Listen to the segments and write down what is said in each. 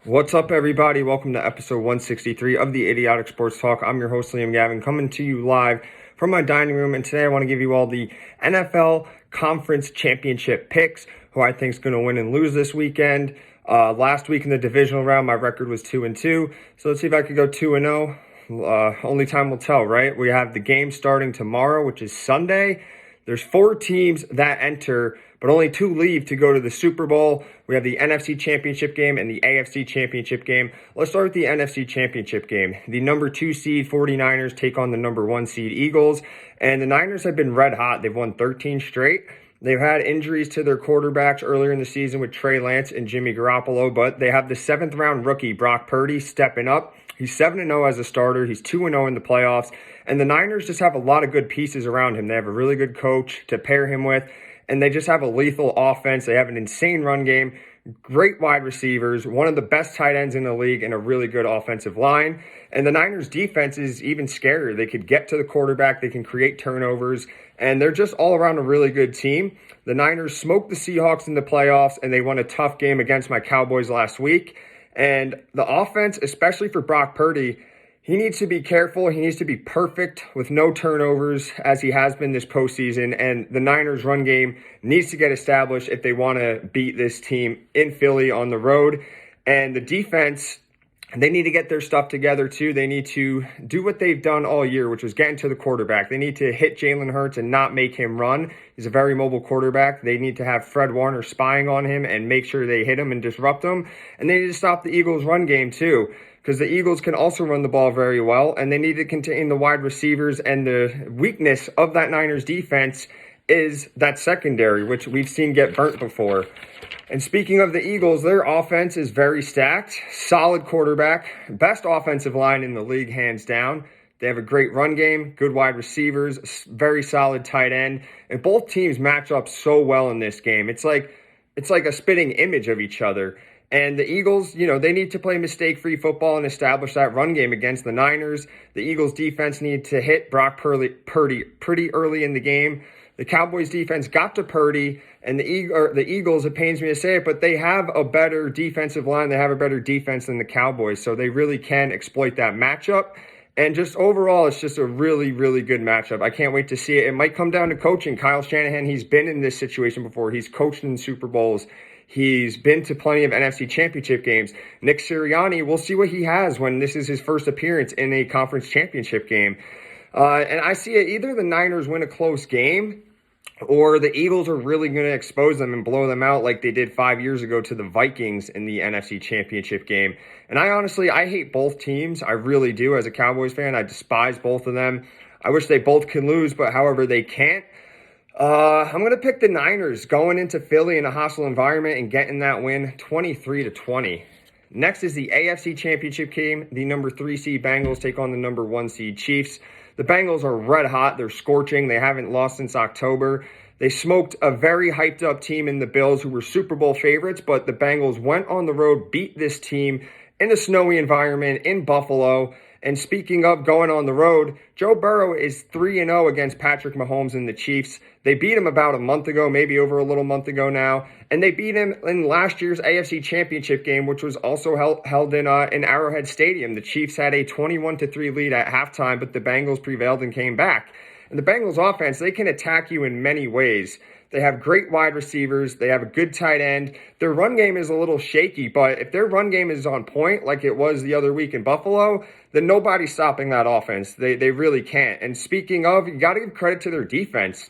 What's up, everybody? Welcome to episode 163 of the Idiotic Sports Talk. I'm your host, Liam Gavin, coming to you live from my dining room. And today I want to give you all the NFL Conference Championship picks, who I think is going to win and lose this weekend. Last week in the divisional round, my record was 2-2. So let's see if I could go 2-0. Only time will tell, right? We have the game starting tomorrow, which is Sunday. There's 4 teams that enter, but only 2 leave to go to the Super Bowl. We have the NFC Championship Game and the AFC Championship Game. Let's start with the NFC Championship Game. The number 2 seed 49ers take on the number 1 seed Eagles. And the Niners have been red hot. They've won 13 straight. They've had injuries to their quarterbacks earlier in the season with Trey Lance and Jimmy Garoppolo, but they have the 7th-round rookie Brock Purdy stepping up. He's 7-0 as a starter. He's 2-0 in the playoffs. And the Niners just have a lot of good pieces around him. They have a really good coach to pair him with, and they just have a lethal offense. They have an insane run game, great wide receivers, one of the best tight ends in the league, and a really good offensive line. And the Niners' defense is even scarier. They could get to the quarterback. They can create turnovers, and they're just all around a really good team. The Niners smoked the Seahawks in the playoffs, and they won a tough game against my Cowboys last week. And the offense, especially for Brock Purdy, he needs to be careful. He needs to be perfect with no turnovers, as he has been this postseason. And the Niners' run game needs to get established if they want to beat this team in Philly on the road. And the defense, they need to get their stuff together too. They need to do what they've done all year, which was getting to the quarterback. They need to hit Jalen Hurts and not make him run. He's a very mobile quarterback. They need to have Fred Warner spying on him and make sure they hit him and disrupt him. And they need to stop the Eagles' run game too, because the Eagles can also run the ball very well, and they need to contain the wide receivers. And the weakness of that Niners defense is that secondary, which we've seen get burnt before. And speaking of the Eagles, their offense is very stacked, solid quarterback, best offensive line in the league, hands down. They have a great run game, good wide receivers, very solid tight end, and both teams match up so well in this game. It's like a spitting image of each other. And the Eagles, they need to play mistake-free football and establish that run game against the Niners. The Eagles defense need to hit Brock Purdy pretty early in the game. The Cowboys defense got to Purdy, and the Eagles, it pains me to say it, but they have a better defensive line. They have a better defense than the Cowboys, so they really can exploit that matchup. And just overall, it's just a really, really good matchup. I can't wait to see it. It might come down to coaching. Kyle Shanahan, he's been in this situation before. He's coached in Super Bowls. He's been to plenty of NFC Championship games. Nick Sirianni, we'll see what he has when this is his first appearance in a conference championship game. And I see it, either the Niners win a close game, or the Eagles are really going to expose them and blow them out like they did 5 years ago to the Vikings in the NFC Championship game. And I hate both teams. I really do. As a Cowboys fan, I despise both of them. I wish they both can lose, but however, they can't. I'm going to pick the Niners going into Philly in a hostile environment and getting that win 23-20. Next is the AFC Championship game. The number 3 seed Bengals take on the number 1 seed Chiefs. The Bengals are red hot. They're scorching. They haven't lost since October. They smoked a very hyped up team in the Bills, who were Super Bowl favorites, but the Bengals went on the road, beat this team in a snowy environment in Buffalo. And speaking of going on the road, Joe Burrow is 3-0 against Patrick Mahomes and the Chiefs. They beat him about a month ago, maybe over a little month ago now. And they beat him in last year's AFC Championship game, which was also held in Arrowhead Stadium. The Chiefs had a 21-3 lead at halftime, but the Bengals prevailed and came back. And the Bengals offense, they can attack you in many ways. They have great wide receivers. They have a good tight end. Their run game is a little shaky, but if their run game is on point like it was the other week in Buffalo, then nobody's stopping that offense. They really can't. And speaking of, you got to give credit to their defense.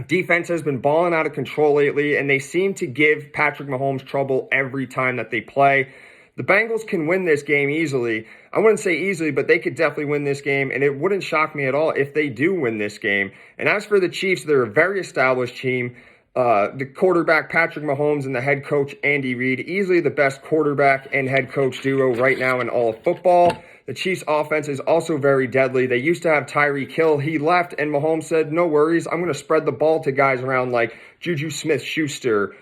Defense has been balling out of control lately, and they seem to give Patrick Mahomes trouble every time that they play. The Bengals can win this game easily. I wouldn't say easily, but they could definitely win this game, and it wouldn't shock me at all if they do win this game. And as for the Chiefs, they're a very established team. The quarterback, Patrick Mahomes, and the head coach, Andy Reid, easily the best quarterback and head coach duo right now in all of football. The Chiefs' offense is also very deadly. They used to have Tyreek Hill. He left, and Mahomes said, no worries, I'm going to spread the ball to guys around like Juju Smith-Schuster,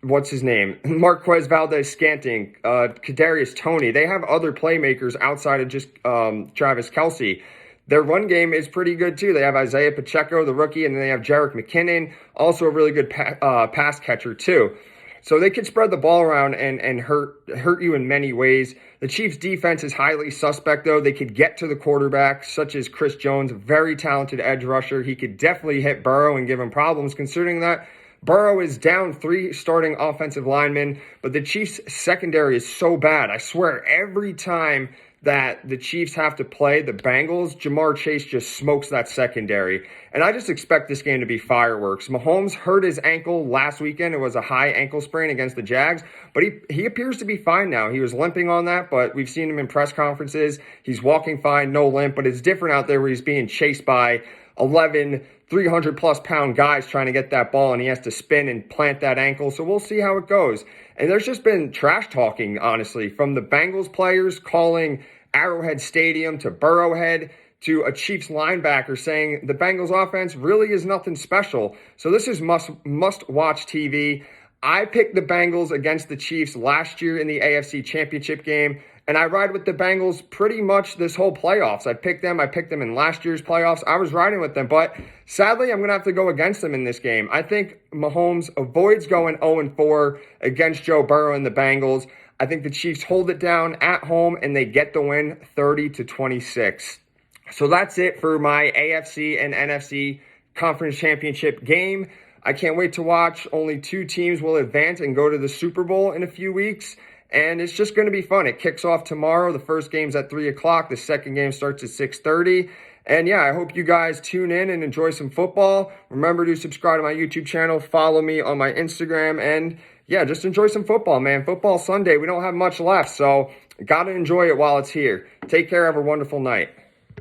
what's his name? Marquez Valdez-Scantling, Kadarius Toney. They have other playmakers outside of just Travis Kelce. Their run game is pretty good, too. They have Isaiah Pacheco, the rookie, and then they have Jerick McKinnon, also a really good pass catcher, too. So they could spread the ball around and hurt you in many ways. The Chiefs' defense is highly suspect, though. They could get to the quarterback, such as Chris Jones, very talented edge rusher. He could definitely hit Burrow and give him problems, considering that Burrow is down 3 starting offensive linemen, but the Chiefs' secondary is so bad. I swear, every time that the Chiefs have to play the Bengals, Jamar Chase just smokes that secondary. And I just expect this game to be fireworks. Mahomes hurt his ankle last weekend. It was a high ankle sprain against the Jags, but he appears to be fine now. He was limping on that, but we've seen him in press conferences. He's walking fine, no limp, but it's different out there where he's being chased by 11 300-plus pound guys trying to get that ball, and he has to spin and plant that ankle. So we'll see how it goes. And there's just been trash talking, honestly, from the Bengals players calling Arrowhead Stadium to Burrowhead to a Chiefs linebacker saying the Bengals offense really is nothing special. So this is must-watch TV. I picked the Bengals against the Chiefs last year in the AFC Championship game, and I ride with the Bengals pretty much this whole playoffs. I picked them in last year's playoffs. I was riding with them, but sadly, I'm going to have to go against them in this game. I think Mahomes avoids going 0-4 against Joe Burrow and the Bengals. I think the Chiefs hold it down at home, and they get the win 30-26. So that's it for my AFC and NFC Conference Championship game. I can't wait to watch. Only 2 teams will advance and go to the Super Bowl in a few weeks. And it's just going to be fun. It kicks off tomorrow. The first game's at 3 o'clock. The second game starts at 6:30. And yeah, I hope you guys tune in and enjoy some football. Remember to subscribe to my YouTube channel. Follow me on my Instagram. And yeah, just enjoy some football, man. Football Sunday. We don't have much left, so got to enjoy it while it's here. Take care. Have a wonderful night.